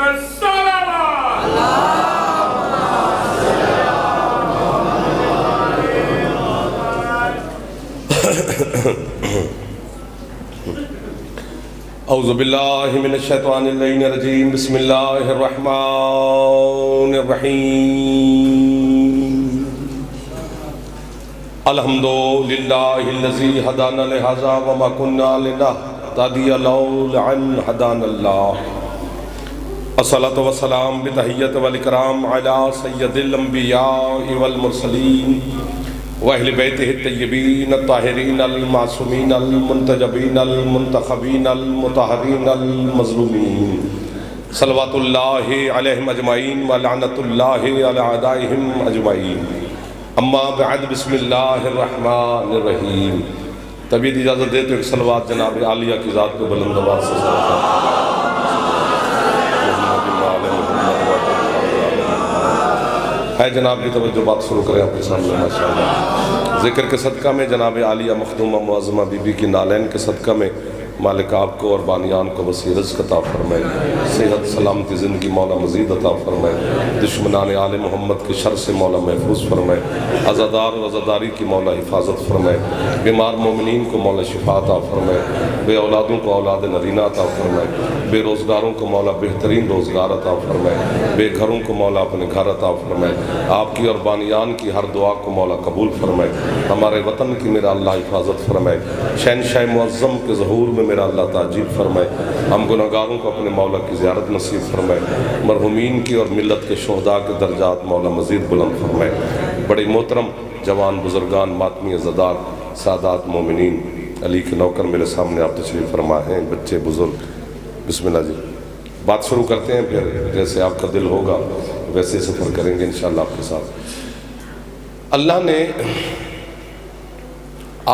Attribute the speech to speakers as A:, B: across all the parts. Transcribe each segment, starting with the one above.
A: اعوذ باللہ من الشیطان الرجیم بسم اللہ الرحمن الرحیم الحمدللہ الذی ہدانا لہذا وما كنا لنہتدی لولا ان ہدانا اللہ الصلاۃ والسلام بتحیۃ والاکرام علی سید الانبیاء والمرسلین وَأَهْلِ بَيْتِهِ الطَّيِّبِينَ الطَّاهِرِينَ الْمَعْصُومِينَ الْمُنْتَجَبِينَ الْمُنْتَخَبِينَ الْمُطَهَّرِينَ الْمَظْلُومِينَ صلوات اللہ علیہم اجمعین ولعنت اللہ علی اعدائہم اجمعین اما بعد بسم اللہ الرحمن الرحیم۔ طبیعت اجازت دے تو ایک صلوات جناب عالیہ کی ذات کو بلند آواز سے ہے جناب کی توجہ بات شروع کریں آپ کے سامنے ماشاءاللہ۔ ذکر کے صدقہ میں جناب عالیہ مخدومہ معظمہ بی بی کی نالین کے صدقہ میں مالک آپ کو اور بانیان کو وسیع رزق عطا فرمائے، صحت سلامتی زندگی مولا مزید عطا فرمائے، دشمنان آل محمد کے شر سے مولا محفوظ فرمائے، عزادار و عزاداری کی مولا حفاظت فرمائے، بیمار مومنین کو مولا شفا عطا فرمائے، بے اولادوں کو اولاد نرینہ عطا فرمائے، بے روزگاروں کو مولا بہترین روزگار عطا فرمائے، بے گھروں کو مولا اپنے گھر عطا فرمائے، آپ کی اور بانیان کی ہر دعا کو مولا قبول فرمائے، ہمارے وطن کی میرا اللہ حفاظت فرمائے، شہنشاہ معظم کے ظہور میں میرا اللہ تعجیل فرمائے، ہم گناہگاروں کو اپنے مولا کی زیارت نصیب فرمائے، مرحومین کی اور ملت کے شہداء کے درجات مولا مزید بلند فرمائے۔ بڑے محترم جوان بزرگان ماتمی عزادار سادات مومنین علی کے نوکر میرے سامنے آپ تشریف فرما ہیں، بچے بزرگ، بسم اللہ جی بات شروع کرتے ہیں، پھر جیسے آپ کا دل ہوگا ویسے سفر کریں گے انشاءاللہ آپ کے ساتھ۔ اللہ نے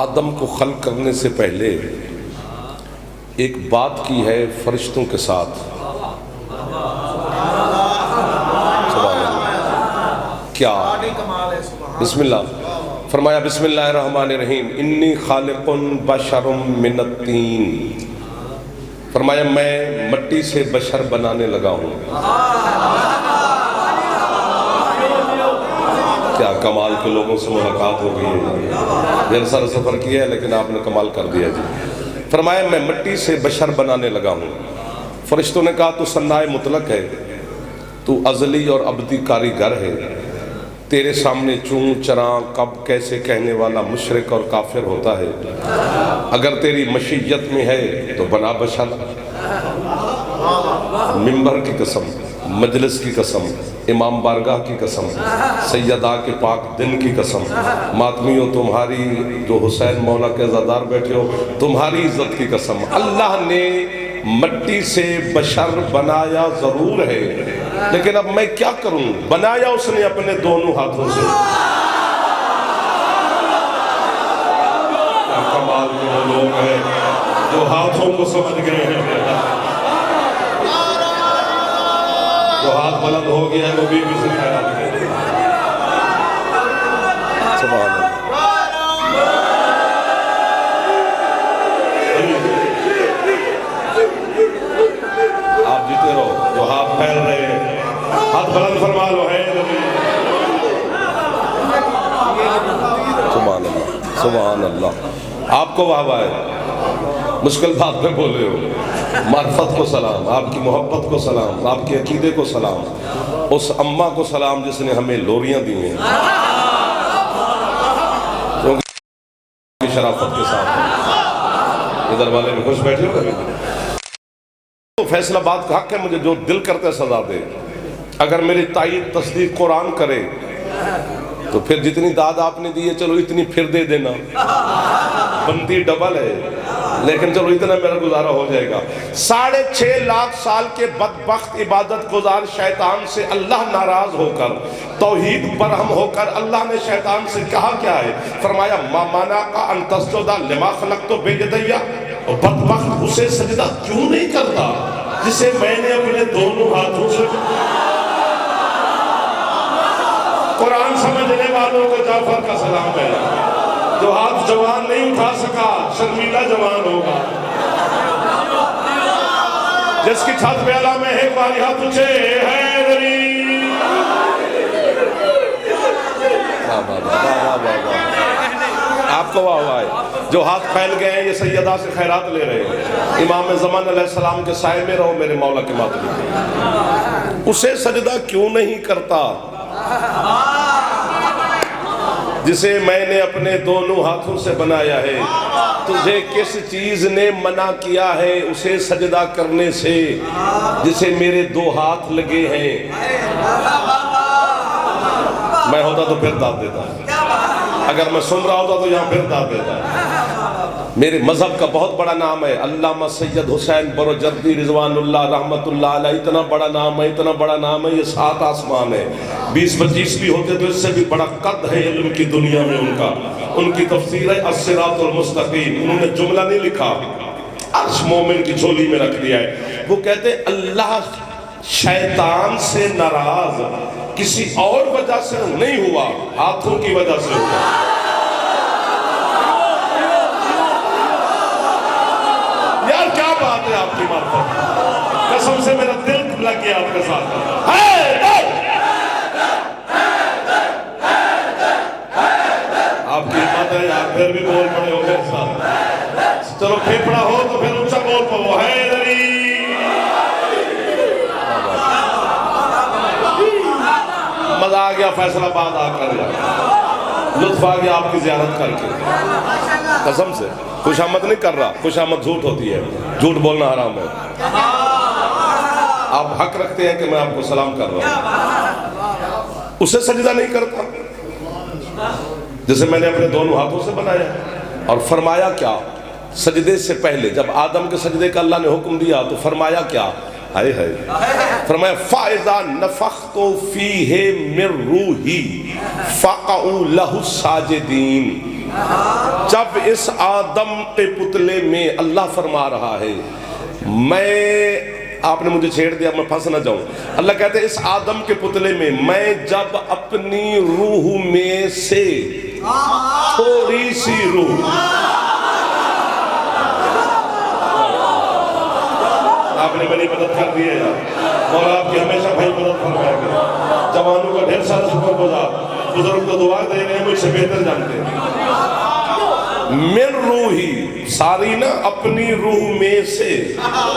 A: آدم کو خلق کرنے سے پہلے ایک بات کی ہے فرشتوں کے ساتھ، سبحان اللہ، کیا بسم اللہ فرمایا، بسم اللہ الرحمن الرحیم، انی خالق بشر من الطین، فرمایا میں مٹی سے بشر بنانے لگا ہوں۔ کیا کمال کے لوگوں سے ملاقات ہو گئی ہے، دیر سر سفر کیا ہے لیکن آپ نے کمال کر دیا جی۔ فرمایا میں مٹی سے بشر بنانے لگا ہوں۔ فرشتوں نے کہا تو صناع مطلق ہے، تو ازلی اور ابدی کاریگر ہے، تیرے سامنے چون چراں کب کیسے کہنے والا مشرک اور کافر ہوتا ہے، اگر تیری مشیت میں ہے تو بنا بشر۔ منبر کی قسم، مجلس کی قسم، امام بارگاہ کی قسم، سیدہ کے پاک دن کی قسم، ماتمیوں تمہاری جو حسین مولا کے عزادار بیٹھے ہو تمہاری عزت کی قسم، اللہ نے مٹی سے بشر بنایا ضرور ہے، لیکن اب میں کیا کروں، بنایا اس نے اپنے دونوں ہاتھوں سے۔ کمال کے وہ لوگ ہیں جو ہاتھوں کو سمجھ گئے ہیں، جو ہاتھ بلند ہو گیا ہے وہ بھی سے خیرات ہے۔ سبحان اللہ، آپ جیتے رہو، جو ہاتھ پھیل رہے ہیں ہاتھ بلند فرما لو ہے۔ سبحان اللہ سبحان اللہ، آپ کو واہ واہ ہے، مشکل بات میں بولے ہو، معرفت کو سلام، آپ کی محبت کو سلام، آپ کے عقیدے کو سلام، اس اماں کو سلام جس نے ہمیں لوریاں دی ہیں کیونکہ شرافت کے ساتھ۔ ادھر والے میں خوش بیٹھے ہو، فیصلہ بات کا حق ہے، مجھے جو دل کرتے سزا دے، اگر میری تائید تصدیق قرآن کرے تو پھر جتنی داد آپ نے دی ہے چلو اتنی پھر دے دینا، بنتی ڈبل ہے، لیکن چلو اتنا میرا گزارا ہو جائے گا۔ 6.5 لاکھ سال کے بدبخت عبادت گزار شیطان سے اللہ ناراض ہو کر، توحید برہم ہو کر اللہ نے شیطان سے کہا کیا ہے؟ فرمایا ما منعک ان تسجد لما خلقت بیدیا، بدبخت اسے سجدہ کیوں نہیں کرتا جسے میں نے اپنے دونوں ہاتھوں سے۔ قرآن سمجھنے والوں کو جعفر کا سلام ہے، جو ہاتھ جوان نہیں اٹھا سکا شرمیلا جوان ہوگا۔ جس کی چھت پہ علامہ ہے بارہا تجھے حیدری. آپ کو واہ ہے جو ہاتھ پھیل گئے ہیں یہ سیدہ سے خیرات لے رہے ہیں. امام زمان علیہ السلام کے سائے میں رہو میرے مولا کے ماتمی. اسے سجدہ کیوں نہیں کرتا جسے میں نے اپنے دونوں ہاتھوں سے بنایا ہے؟ تجھے کس چیز نے منع کیا ہے اسے سجدہ کرنے سے جسے میرے دو ہاتھ لگے ہیں؟ میں ہوتا تو پھر داد دیتا, اگر میں سن رہا ہوتا تو یہاں پھر داد دیتا. میرے مذہب کا بہت بڑا نام ہے علامہ سید حسین بروجردی رضوان اللہ رحمت اللہ علیہ. اتنا بڑا نام ہے, اتنا بڑا نام ہے, یہ 7 آسمان ہے. 20-25 بھی ہوتے تو اس سے بھی بڑا قد ہے علم کی دنیا میں ان کا. ان کی تفسیر ہے الصراط المستقیم. انہوں نے جملہ نہیں لکھا, عرش مومن کی جھولی میں رکھ دیا ہے. وہ کہتے ہیں اللہ شیطان سے ناراض کسی اور وجہ سے نہیں ہوا, ہاتھوں کی وجہ سے ہوا. یار کیا بات ہے آپ کی معرفت, قسم سے میرا دل لگ گیا آپ کے ساتھ. آپ کی ہمت ہے یار, پھر بھی بول پڑے ہو میرے ساتھ. چلو پھیپڑا ہو تو پھر اونچا بول پڑو حیدری. مزہ آ گیا فیصلہ آباد آ کر, لطف آ گیا آپ کی زیارت کر کے. قسم سے خوش آمد نہیں کر رہا, خوش آمد جھوٹ ہوتی ہے, جھوٹ بولنا حرام ہے. آپ حق رکھتے ہیں کہ میں آپ کو سلام کر رہا ہوں. اسے سجدہ نہیں کرتا جسے میں نے اپنے دونوں ہاتھوں سے بنایا. اور فرمایا کیا سجدے سے پہلے, جب آدم کے سجدے کا اللہ نے حکم دیا تو فرمایا کیا؟ ہائے ہائے, فرمایا فَإِذَا نَفَخْتُ فِيهِ مِن رُوحِي فَقَعُوا لَهُ السَّاجِدِينَ. جب اس آدم کے پتلے میں اللہ فرما رہا ہے, آپ نے مجھے چھیڑ دیا میں پھنس نہ جاؤں. اللہ کہتے ہیں اس آدم کے پتلے میں جب اپنی روح میں سے تھوڑی سی روح, آپ نے بڑی مدد کر دی ہے اور آپ کی ہمیشہ بھائی مدد فرمائے گا. جوانوں کا ڈھیر سارا شکر گزار, بزرگ کو دعا دے رہے ہیں, مجھ سے بہتر جانتے ہیں. من روحی ساری نا اپنی روح میں سے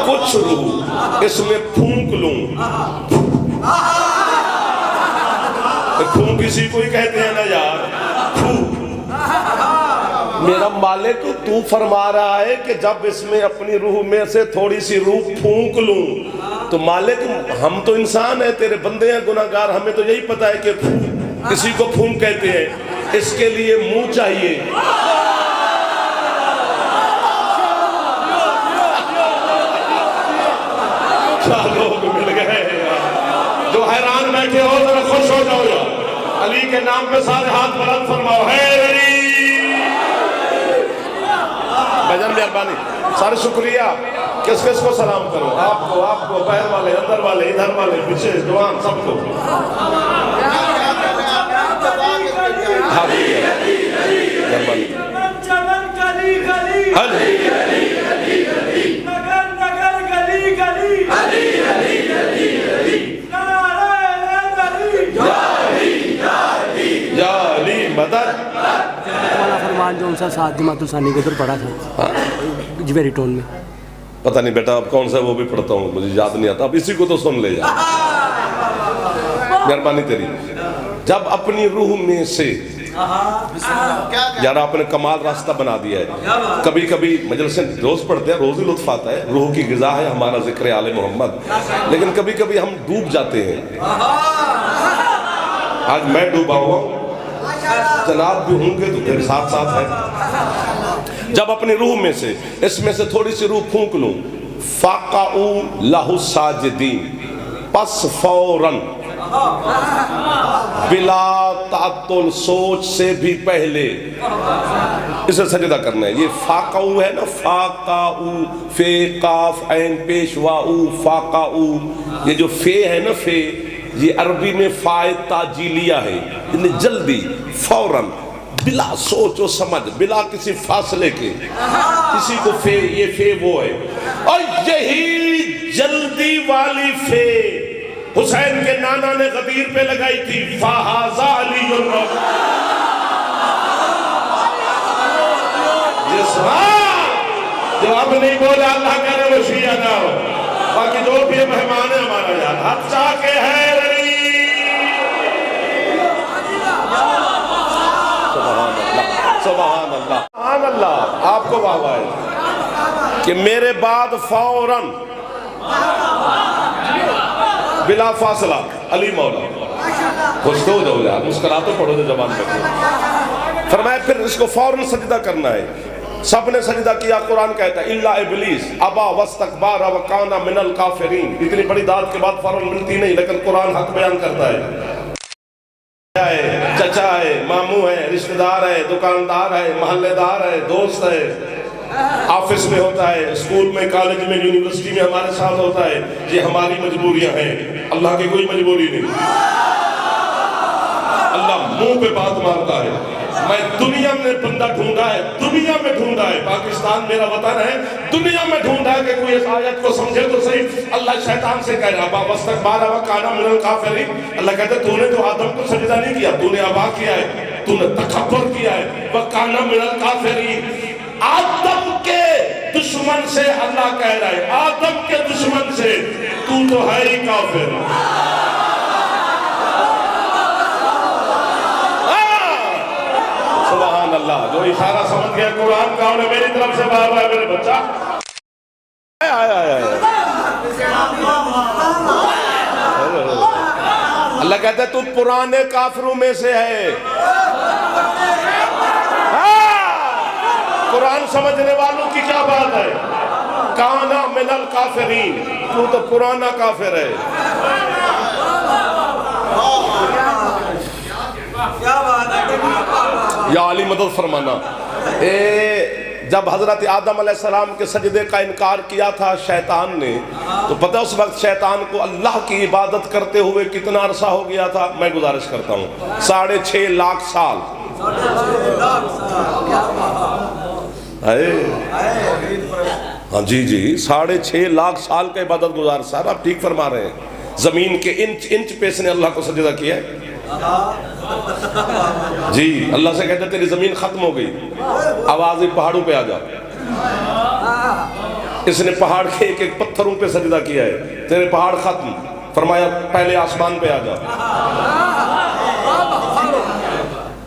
A: کچھ روح اس میں پھونک لوں. پھونک کسی کو ہی کہتے ہیں نا یار, پھونک. میرا مالک تو فرما رہا ہے کہ جب اس میں اپنی روح میں سے تھوڑی سی روح پھونک لوں, تو مالک ہم تو انسان ہیں, تیرے بندے ہیں گناہگار, ہمیں تو یہی پتا ہے کہ کسی کو پھونک کہتے ہیں, اس کے لیے منہ چاہیے. کیا لوگ مل گئے جو حیران بیٹھے ہو ذرا خوش ہو جاؤ یار. علی کے نام پہ سارے ہاتھ بلند فرماؤ حیدری. بھجن مہربانی, سارے شکریہ. کس کس کو سلام کرو؟ آپ کو, باہر والے, اندر والے, ادھر والے, پیچھے جوان, سب کو.
B: فرمان جو ان سا ساتھ جماعت الثانی کے ادھر پڑھا تھا جویری ٹون میں,
A: پتہ نہیں بیٹا اب کون سا وہ بھی پڑھتا ہوں, مجھے یاد نہیں آتا. اب اسی کو تو سن لے جا, مہربانی تیری. جب اپنی روح میں سے, یار آپ نے کمال راستہ بنا دیا ہے. کبھی کبھی مجلسیں روز پڑھتے ہیں, روز ہی لطف آتا ہے, روح کی غذا ہے ہمارا ذکر آل محمد. لیکن کبھی کبھی ہم ڈوب جاتے ہیں. آج میں ڈوبا ہوا ہوں, جناب بھی ہوں گے تو پھر ساتھ ساتھ ہے. جب اپنی روح میں سے اس میں سے تھوڑی سی روح پھونک لوں, فَقَعُوا لَهُ السَّاجِدِينَ, پس فوراً بلا تعطل, سوچ سے بھی پہلے اسے سجدہ کرنا ہے. یہ فاقعو ہے نا, فاقعو, فے قاف عین پیش واؤ, فاقعو. یہ جو فے ہے نا, فے یہ عربی میں فائے تاجیلیہ ہے, یعنی جلدی, فوراً, بلا سوچ و سمجھ, بلا کسی فاصلے کے. کسی کو فے, یہ فے وہ ہے. اور یہی جلدی بستی والی فے حسین کے نانا نے غدیر پہ لگائی تھی فہذا علی جس جواب نہیں بولا اللہ کرے وہ شیعہ نہ ہو، باقی جو بھی مہمان ہے ہمارا یاد حتیٰ کہ ہے سبحان اللہ سبحان اللہ۔ آپ کو واہ واہ ہے کہ میرے بعد فوراً بلا فاصلہ علی مولا خوش تو ہو جاؤ یار، مسکرا تو پڑھو جو زبان میں فرمایا پھر اس کو فوراً سجدہ کرنا ہے۔ سب نے سجدہ کیا، قرآن کہتا ہے الا ابلیس ابا واستکبر وکان من الکافرین۔ اتنی بڑی داد کے بعد فوراً ملتی نہیں، لیکن قرآن حق بیان کرتا ہے۔ چچا ہے، ماموں ہے، رشتہ دار ہے، دکاندار ہے، محلے دار ہے، دوست ہے، آفس میں ہوتا ہے، اسکول میں، کالج میں، یونیورسٹی میں ہمارے ساتھ ہوتا ہے۔ یہ ہماری مجبوریاں ہیں، اللہ کی کوئی مجبوری نہیں۔ اللہ منہ پہ بات مارتا ہے۔ میں دنیا میں بندہ ڈھونڈا ہے، دنیا میں ڈھونڈا ہے، پاکستان میرا وطن ہے، دنیا میں ڈھونڈا ہے کہ کوئی اس آیت کو سمجھے تو صحیح۔ اللہ شیطان سے کہہ رہا ابا واستکبر وکان من الکافرین۔ اللہ کہتا ہے تو نے تو آدم کو سجدہ نہیں کیا، تو نے ابا کیا ہے، تو نے تکبر کیا ہے، وکان من الکافرین۔ آدم کے دشمن سے اللہ کہہ رہا ہے، آدم کے دشمن سے تو ہے ہی کافر۔ سبحان اللہ۔ جو اشارہ سمجھ گیا قرآن کا انہیں میری طرف سے بابا ہے میرے بچہ۔ اللہ کہتا ہے تو پرانے کافروں میں سے ہے۔ قرآن سمجھنے والوں کی کیا بات ہے؟ کانا من الکافرین، تو تو پرانا کافر ہے۔ یا علی مدد فرمانا۔ جب حضرت آدم علیہ السلام کے سجدے کا انکار کیا تھا شیطان نے، تو پتہ اس وقت شیطان کو اللہ کی عبادت کرتے ہوئے کتنا عرصہ ہو گیا تھا؟ میں گزارش کرتا ہوں 6.5 لاکھ سال۔ ہاں جی 6.5 لاکھ سال کا عبادت گزار۔ سر آپ ٹھیک فرما رہے ہیں۔ زمین کے انچ پہ اس نے اللہ کو سجدہ کیا ہے۔ جی اللہ سے کہتے تیری زمین ختم ہو گئی، آواز پہاڑوں پہ آ جا۔ اس نے پہاڑ کے ایک ایک پتھروں پہ سجدہ کیا ہے، تیرے پہاڑ ختم، فرمایا پہلے آسمان پہ آ جا۔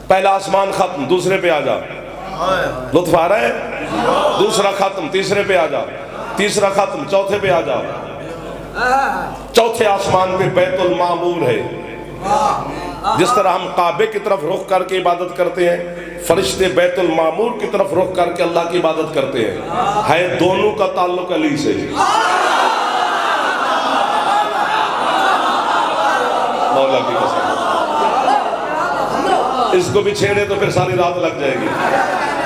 A: پہلا آسمان ختم، دوسرے پہ آ جا۔ لطف آ رہا ہے؟ دوسرا ختم، تیسرے پہ آ جا۔ تیسرا ختم، چوتھے پہ آ جا۔ چوتھے آسمان پہ بیت المعمور ہے۔ جس طرح ہم کعبے کی طرف رخ کر کے عبادت کرتے ہیں، فرشتے بیت المعمور کی طرف رخ کر کے اللہ کی عبادت کرتے ہیں۔ ہے دونوں کا تعلق علی سے۔ مولا کی قسم، اس کو بھی چھیڑے تو پھر ساری رات لگ جائے گی۔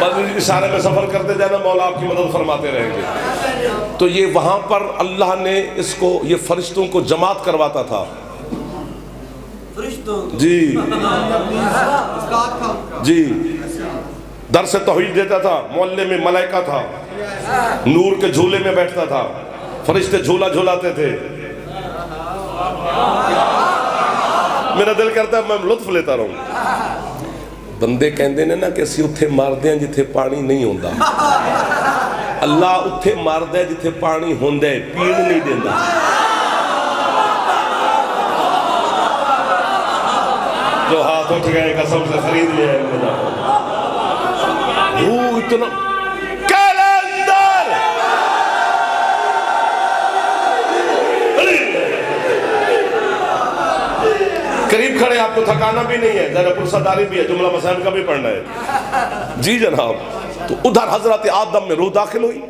A: بس اشارے میں سفر کرتے جانا، مولا آپ کی مدد فرماتے رہیں گے۔ تو یہ وہاں پر اللہ نے اس کو، یہ فرشتوں کو جماعت کرواتا تھا۔ جی درس توحید دیتا تھا، معلم میں ملائکہ تھا، نور کے جھولے میں بیٹھتا تھا، فرشتے جھولا جھولاتے تھے۔ میرا دل کرتا ہے میں لطف لیتا رہوں۔ بندے کہندے نے نا کہ اسی اتھے مار دیں جتھے پانی نہیں ہوندا، اللہ اتھے مار دے جتھے پانی ہوندا ہے، پیڑ نہیں دیندا۔ جو ہاتھ اٹھ گئے قسم سے خرید لیا ہے وہ اتنا کیلندر قریب کھڑے، آپ کو تھکانا بھی نہیں ہے، ذرا پرساداری بھی ہے، جملہ مسائل کا بھی پڑھنا ہے۔ جی جناب، تو ادھر حضرت آدم میں روح داخل ہوئی،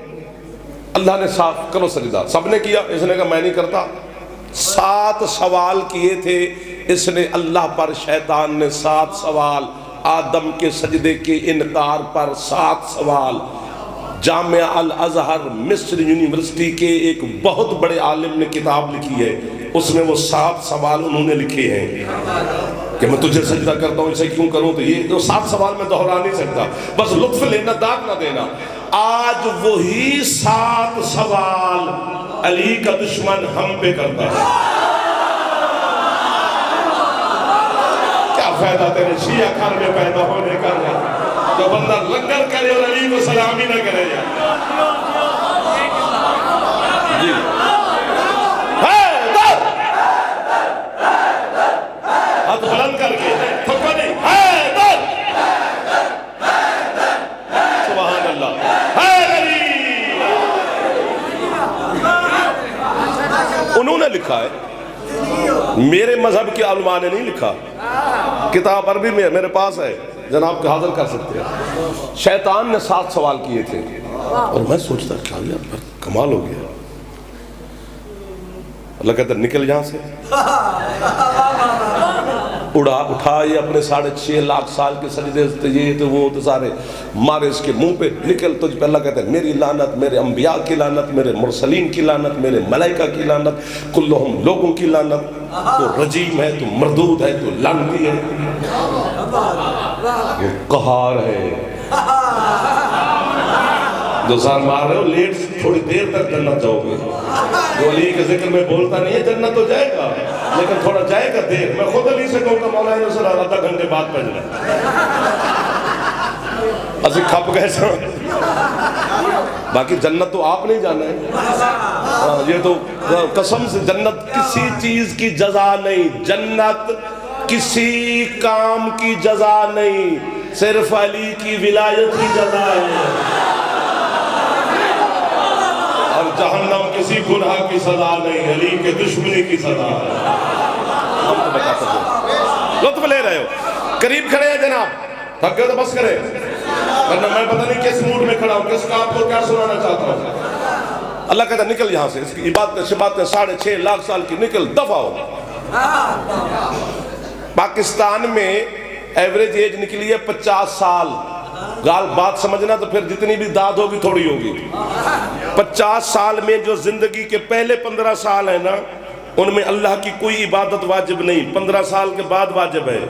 A: اللہ نے صاف کرو سجدہ، سب نے کیا، اس نے کہا میں نہیں کرتا۔ 7 سوال کیے تھے اس نے اللہ پر، شیطان نے 7 سوال آدم کے سجدے کے انکار پر 7 سوال۔ جامعہ الازہر مصر یونیورسٹی کے ایک بہت بڑے عالم نے کتاب لکھی ہے، اس میں وہ 7 سوال انہوں نے لکھے ہیں کہ میں تجھے سجدہ کرتا ہوں، اسے کیوں کروں؟ تو یہ 7 سوال میں دہرا نہیں سکتا، بس لطف لینا، داد نہ دینا۔ آج وہی 7 سوال علی کا دشمن ہم پہ کرتا ہے. کیا فائدہ تیرے شیعہ گھر میں پیدا ہونے کا جو بندہ لنگر کرے اور علی کو سلام ہی نہ کرے. جی ہاتھ بلند کر کے تھکا نہیں. سبحان اللہ. انہوں نے لکھا ہے, میرے مذہب کے علماء نے نہیں لکھا. کتاب عربی میں میرے پاس ہے, جناب کے حاضر کر سکتے ہیں. شیطان نے 7 سوال کیے تھے اور میں سوچتا کیا یار کمال ہو گیا. اللہ کہتا نکل یہاں سے, اٹھا یہ اپنے 6.5 لاکھ سال کے سجدے تھے, یہ تو وہ تو سارے مارے اس کے منہ پہ, نکل تجھ پہ. اللہ کہتا ہے میری لعنت, میرے انبیاء کی لعنت, میرے مرسلین کی لعنت, میرے ملائکہ کی لعنت, کلہم لوگوں کی لعنت. تو رجیم ہے, تو مردود ہے, تو لعنتی ہے, یہ قہار ہے. جو سار مار رہے ہو لیٹ تھوڑی دیر تک جنت جاؤ گے. جو علی کے ذکر میں بولتا نہیں ہے جنت تو جائے گا, لیکن تھوڑا جائے گا دیر. میں خود علی سے کہوں گا مولا نصر آدھا گھنٹے بعد پہنچنا اسی کھپ گئے سا. باقی جنت تو آپ نہیں جانا ہے. یہ تو قسم سے جنت کسی چیز کی جزا نہیں, جنت کسی کام کی جزا نہیں, صرف علی کی ولایت کی جزا ہے. اور جہنم کسی گناہ کی سزا نہیں, علی کے دشمنی کی سزا ہے. ہم تو بتا سکتے, لطف لے رہے ہو. قریب کھڑے ہیں جناب, تھک گئے تو بس کرے, ورنہ میں پتہ نہیں کس موڈ میں کھڑا ہوں, کس کا آپ کو کیا سنانا چاہتا ہوں. اللہ کہتا نکل یہاں سے, اس کی عبادتیں شبادتیں 6.5 لاکھ سال کی, نکل دفع ہو. پاکستان میں ایوریج ایج نکلی ہے 50 سال. گال بات سمجھنا تو پھر جتنی بھی داد ہوگی تھوڑی ہوگی. 50 سال میں جو زندگی کے پہلے 15 سال ہیں نا, ان میں اللہ کی کوئی عبادت واجب نہیں, 15 سال کے بعد واجب ہے.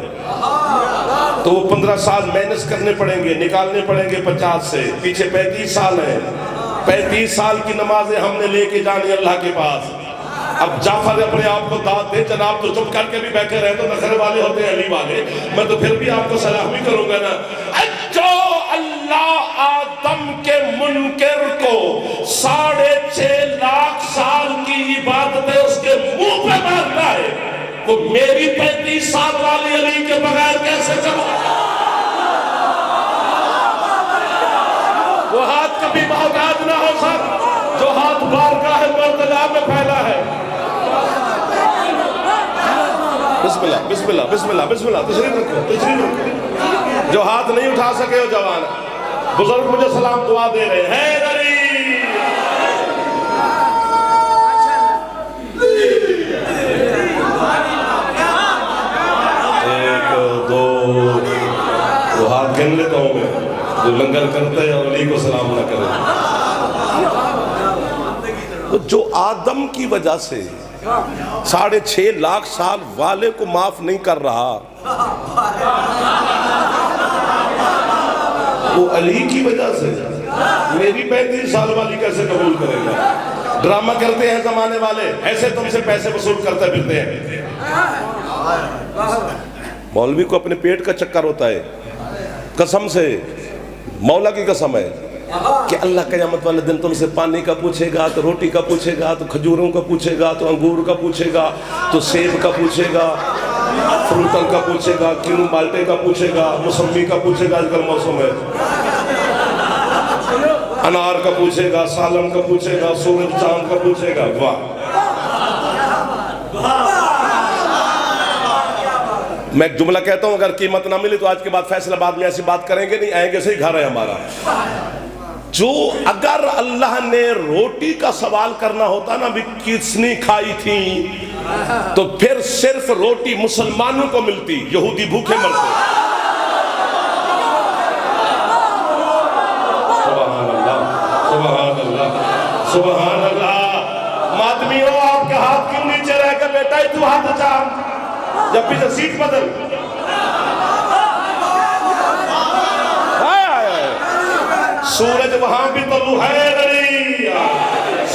A: تو وہ 15 سال مینس کرنے پڑیں گے, نکالنے پڑیں گے 50 سے. پیچھے 35 سال ہیں, 35 سال کی نمازیں ہم نے لے کے جانی اللہ کے پاس. اب جعفر اپنے آپ کو داد دے, جناب تو چپ کر کے بھی بیٹھے رہے تو نخرے والے ہوتے ہیں علی والے, میں تو پھر بھی آپ کو سلام ہی کروں گا نا. جو اللہ آدم کے منکر کو 6.5 لاکھ سال کی عبادتیں اس کے منہ پہ مارتا ہے, وہ میری 35 سال والی علی کے بغیر کیسے چلا. وہ ہاتھ کبھی محتاج نہ ہو سک جو ہاتھ بارگاہ مرتضیٰ میں پھیلا ہے. بسم اللہ بسم اللہ بسم اللہ بسم اللہ, تشریف رکھو تشریف رکھو. جو ہاتھ نہیں اٹھا سکے ہو جوان, بزرگ مجھے سلام دعا دے رہے ہیں. حیدری 1 2 وہ ہاتھ گن لیتا ہوں میں, جو لنگر کرتا ہے اور علی کو سلام نہ کرے. جو آدم کی وجہ سے 6.5 لاکھ سال والے کو معاف نہیں کر رہا, وہ علی کی وجہ سے میری 35 سال والی کیسے قبول کرے گا. ڈرامہ کرتے ہیں زمانے والے, ایسے تم سے پیسے وصول کرتے پھرتے ہیں. مولوی کو اپنے پیٹ کا چکر ہوتا ہے. قسم سے مولا کی قسم ہے کہ اللہ قیامت والے دن تم سے پانی کا پوچھے گا, تو روٹی کا پوچھے گا, تو کھجوروں کا پوچھے گا, تو انگور کا پوچھے گا, تو سیب کا پوچھے گا, فروٹل کا پوچھے گا, کینو مالٹے کا پوچھے گا, موسمی کا پوچھے گا, آج کل موسم ہے, انار کا پوچھے گا, سالم کا پوچھے گا, سورج چاند کا پوچھے گا. واہ, میں ایک جملہ کہتا ہوں, اگر قیمت نہ ملی تو آج کے بعد فیصلہ باد میں ایسی بات کریں گے نہیں, آئیں گے صحیح گھر ہے ہمارا. جو اگر اللہ نے روٹی کا سوال کرنا ہوتا نا بھی کس نے کھائی تھی, تو پھر صرف روٹی مسلمانوں کو ملتی, یہودی بھوکے مرتے. سبحان اللہ سبحان اللہ سبحان اللہ. مادمیوں آپ کا ہاتھ کیوں نیچے رہ گا بیٹا, تو ہاتھ اچھا جب پیچھے سیٹ بدل. سورج وہاں بھی طلوع ہے,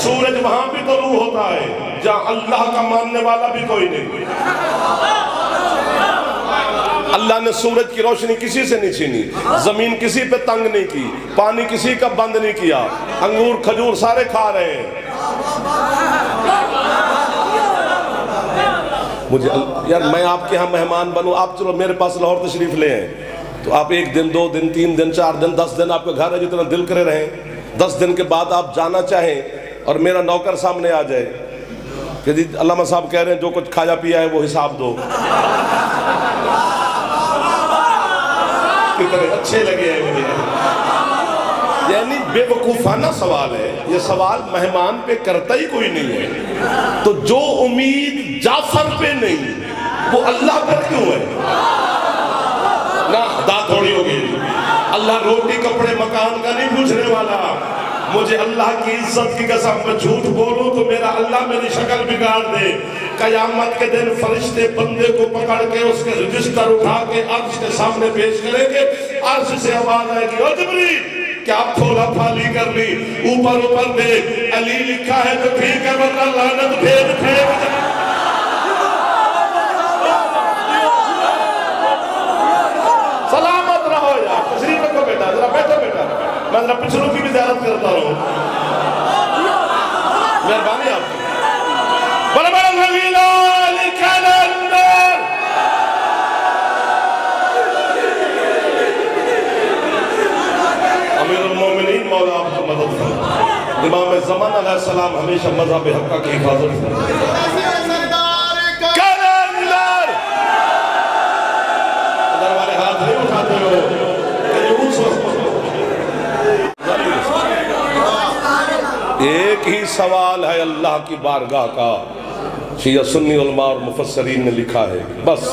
A: سورج وہاں بھی طلوع ہوتا ہے جہاں اللہ کا ماننے والا بھی کوئی نہیں. اللہ نے سورج کی روشنی کسی سے نہیں چھینی, زمین کسی پہ تنگ نہیں کی, پانی کسی کا بند نہیں کیا, انگور کھجور سارے کھا رہے ہیں. مجھے یار میں آپ کے ہاں مہمان بنوں, آپ چلو میرے پاس لاہور تشریف لے ہیں تو آپ 1 دن 2 دن 3 دن 4 دن 10 دن آپ کا گھر ہے, جتنا دل کرے رہیں. 10 دن کے بعد آپ جانا چاہیں اور میرا نوکر سامنے آ جائے کہ جی علامہ صاحب کہہ رہے ہیں جو کچھ کھایا پیا ہے وہ حساب دو. کتنے اچھے لگے ہیں مجھے. یعنی بے وقوفانہ سوال ہے یہ, سوال مہمان پہ کرتا ہی کوئی نہیں ہے. تو جو امید جعفر پہ نہیں وہ اللہ پر کیوں ہے؟ نہ دا تھوڑی ہوگی. اللہ روٹی کپڑے مکان کا نہیں پوچھنے والا. مجھے اللہ کی عزت کی قسم میں جھوٹ بولوں تو میرا اللہ میری شکل بگاڑ دے. قیامت کے دن فرشتے بندے کو پکڑ کے اس کے رجسٹر اٹھا کے عرش کے سامنے پیش کریں گے. عرش سے آواز آئے گی, او جبریل کیا پھولا پھالی کر لی, اوپر دیکھ علی لکھا ہے تو ٹھیک ہے ورنہ لعنت بھیج پھینک. سلامت رہو یار, تشریف رکھو بیٹا, ذرا بیٹھو بیٹا, میں ذرا پچھلوں کی بھی زیارت کرتا ہوں. مہربانی آپ کی. بڑا بڑا زمینہ کلندر امیر المومنین مولا آپ کو مدد کریں. امام زمان علیہ السلام ہمیشہ مذہب حقہ کی حفاظت کریں. کلندر ادھر والے ہاتھ نہیں اٹھاتے ہو کہ اس وقت ایک ہی سوال ہے اللہ کی بارگاہ کا. شیعہ سنی علماء اور مفسرین نے لکھا ہے بس.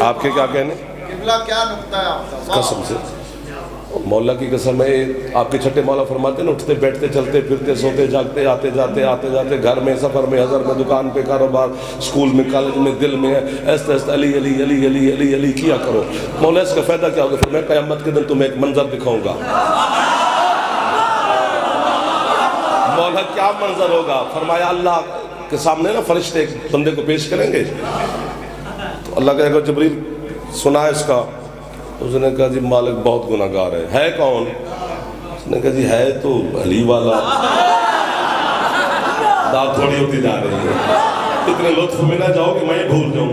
A: آپ کے کیا کہنے؟
C: قبلہ کیا نقطہ ہے آپ کا؟
A: قسم سے مولا کی قسم ہے. آپ کے چھٹے مولا فرماتے ہیں نا, اٹھتے بیٹھتے چلتے پھرتے سوتے جاگتے آتے جاتے گھر میں سفر میں حضر میں دکان پہ کاروبار اسکول میں کالج میں دل میں ایسے ایسے علی علی علی علی علی علی کیا کرو. مولا اس کا فائدہ کیا ہوگا؟ پھر میں قیامت کے دن تمہیں ایک منظر دکھاؤں گا. مولا کیا منظر ہوگا؟ فرمایا اللہ کے سامنے نا فرشتے ایک بندے کو پیش کریں گے تو اللہ کہے گا جبریل سنا ہے اس کا. اس نے کہا جی مالک بہت گناہگار ہے کون؟ اس نے کہا جی ہے تو علی والا. داد تھوڑی ہوتی جا رہی ہے, اتنے لطف میں نہ جاؤ کہ میں یہ بھول جاؤں.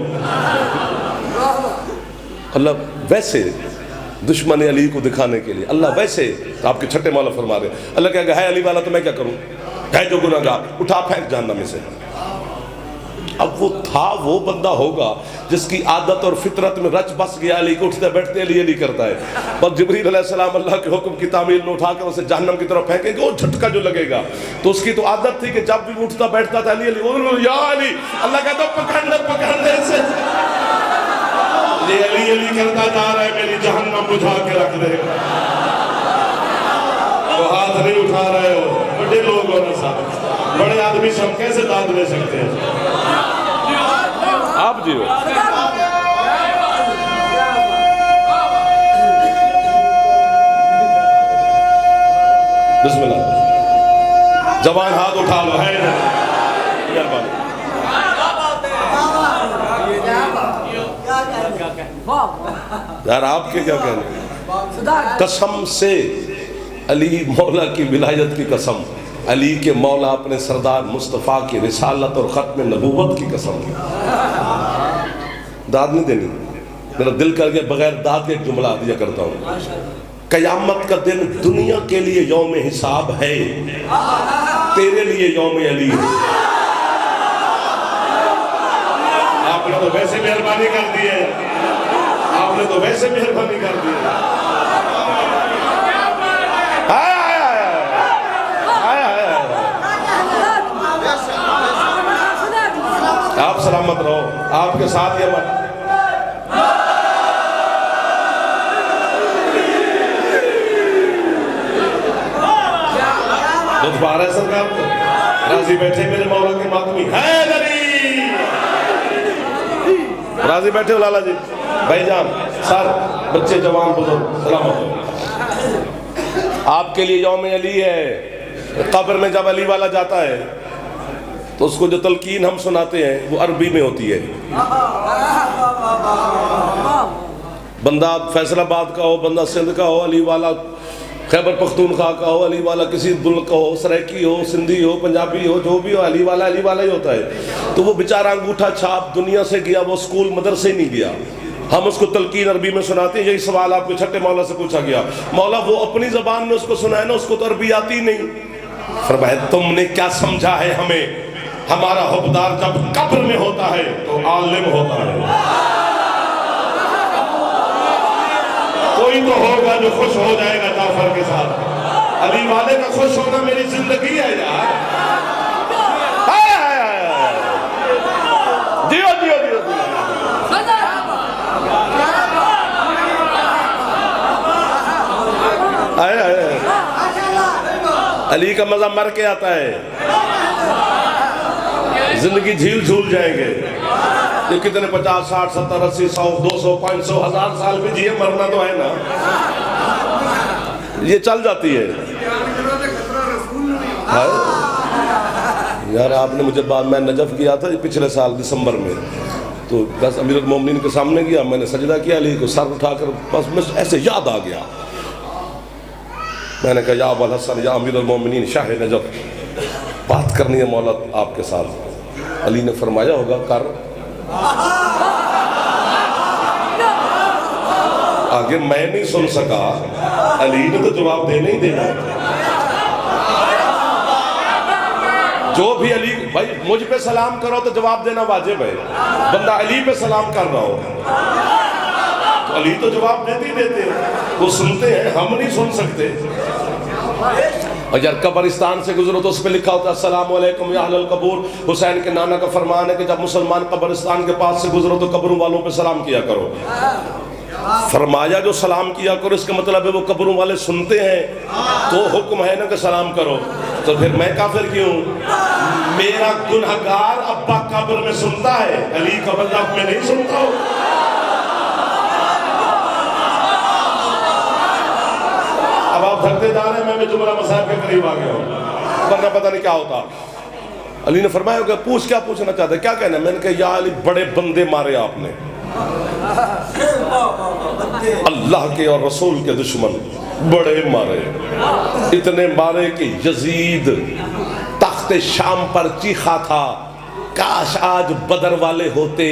A: اللہ ویسے دشمن علی کو دکھانے کے لیے, اللہ ویسے آپ کے چھٹے مولا فرما رہے ہیں. اللہ کہے گا ہے علی والا تو میں کیا کروں, ہے جو گناہگار اٹھا پھینک جہنم میں سے. اب وہ تھا وہ بندہ ہوگا جس کی عادت اور فطرت میں رچ بس گیا علی کو اٹھتے بیٹھتے علی علی کرتا ہے. بس جبریل علیہ السلام اللہ کے حکم کی تعمیل میں اٹھا کر اسے جہنم کی طرف پھینکیں گے. وہ جھٹکا جو لگے گا تو اس کی تو عادت تھی کہ جب بھی اٹھتا بیٹھتا تھا علی علی یا علی, اللہ کہتا پکڑ لے اسے. یہ علی علی کرتا جا رہا ہے, میری جہنم بجھا کے رکھ دے گا. تو ہاتھ نہیں اٹھا رہے ہو, بڑے لوگ ہو نا صاحب, بڑے آدمی سب کیسے داد لے سکتے ہیں؟ آپ جی ہو. بسم اللہ, جوان ہاتھ اٹھا لو, ہے مہربانی. یار آپ کے کیا کہنے؟ قسم سے علی مولا کی ولایت کی قسم, علی کے مولا اپنے سردار مصطفیٰ کی رسالت اور ختم نبوت کی قسم. داد نہیں دینی, میرا دل کر کے بغیر داد کے ایک جملہ دیا کرتا ہوں. قیامت کا دن دنیا کے لیے یوم حساب ہے, تیرے لیے یوم علی ہے. آپ نے تو ویسے مہربانی کر دی ہے, آپ نے تو ویسے مہربانی کر دی ہے. آپ سلامت رہو, آپ کے ساتھ یہ مت. لطف آ رہا ہے سرکار کو, راضی بیٹھے میرے مولا کے ماتمی. راضی بیٹھے ہو لالا جی, بھائی جان, سر, بچے, جوان, بزرگ, سلامت ہو. آپ کے لیے یوم علی ہے. قبر میں جب علی والا جاتا ہے تو اس کو جو تلقین ہم سناتے ہیں وہ عربی میں ہوتی ہے. بندہ فیصل آباد کا ہو، بندہ سندھ کا ہو، علی والا خیبر پختونخوا کا ہو، علی والا کسی دل کا ہو، سرائکی ہو، سندھی ہو، پنجابی ہو، جو بھی ہو، علی والا ہی ہوتا ہے. تو وہ بیچارہ انگوٹھا چھاپ دنیا سے گیا، وہ اسکول مدرسے نہیں گیا. ہم اس کو تلقین عربی میں سناتے ہیں. یہی سوال آپ کو چھٹے مولا سے پوچھا گیا، مولا وہ اپنی زبان میں اس کو سنائے نا، اس کو تو عربی آتی نہیں. فرمایا تم نے کیا سمجھا ہے ہمیں؟ ہمارا حکمدار جب قبر میں ہوتا ہے تو عالم ہوتا ہے. کوئی تو ہوگا جو خوش ہو جائے گا جعفر کے ساتھ. علی والے کا خوش ہونا میری زندگی ہے یار. دیو دیو دیو علی کا مزہ مر کے آتا ہے. زندگی جھیل جھول جائیں گے. یہ کتنے 50 60 70 80 100 200 500 1000 سال بھی جیے، مرنا تو ہے نا. یہ چل جاتی ہے یار. آپ نے مجھے بعد میں نجف کیا تھا پچھلے سال دسمبر میں، تو بس امیر المومنین کے سامنے گیا، میں نے سجدہ کیا علی کو، سر اٹھا کر بس میں ایسے یاد آ گیا. میں نے کہا یا ابو الحسن یا امیر المومنین شاہ نجف، بات کرنی ہے مولا آپ کے ساتھ. علی نے فرمایا ہوگا کر. آگے میں نہیں سن سکا، علی نے تو جواب دینے ہی دینا. جو بھی علی بھائی مجھ پہ سلام کرو تو جواب دینا واجب ہے. بندہ علی پہ سلام کر رہا ہو تو علی تو جواب دیتے ہی دیتے ہیں. وہ سنتے ہیں، ہم نہیں سن سکتے. اور جب قبرستان سے گزرو تو اس پہ لکھا ہوتا ہے السلام علیکم یا اہل القبور. حسین کے نانا کا فرمان ہے کہ جب مسلمان قبرستان کے پاس سے گزرو تو قبروں والوں پہ سلام کیا کرو. فرمایا جو سلام کیا کرو اس کا مطلب ہے وہ قبروں والے سنتے ہیں، تو حکم ہے نا کہ سلام کرو. تو پھر میں کافر کیوں؟ میرا گنہگار ابا قبر میں سنتا ہے، علی کا بندہ میں نہیں سنتا ہوں. اب آپ تھکتے جا رہے ہیں، میں جملہ مصاحب کے قریب آ گیا ہوں، ورنہ پتہ نہیں کیا ہوتا. علی نے فرمایا کہ پوچھ کیا پوچھنا چاہتا ہے، کیا کہنا ہے؟ میں نے کہا یا علی بڑے بندے مارے آپ نے، اللہ کے اور رسول کے دشمن بڑے مارے. اتنے مارے کہ یزید تخت شام پر چیخا تھا کاش آج بدر والے ہوتے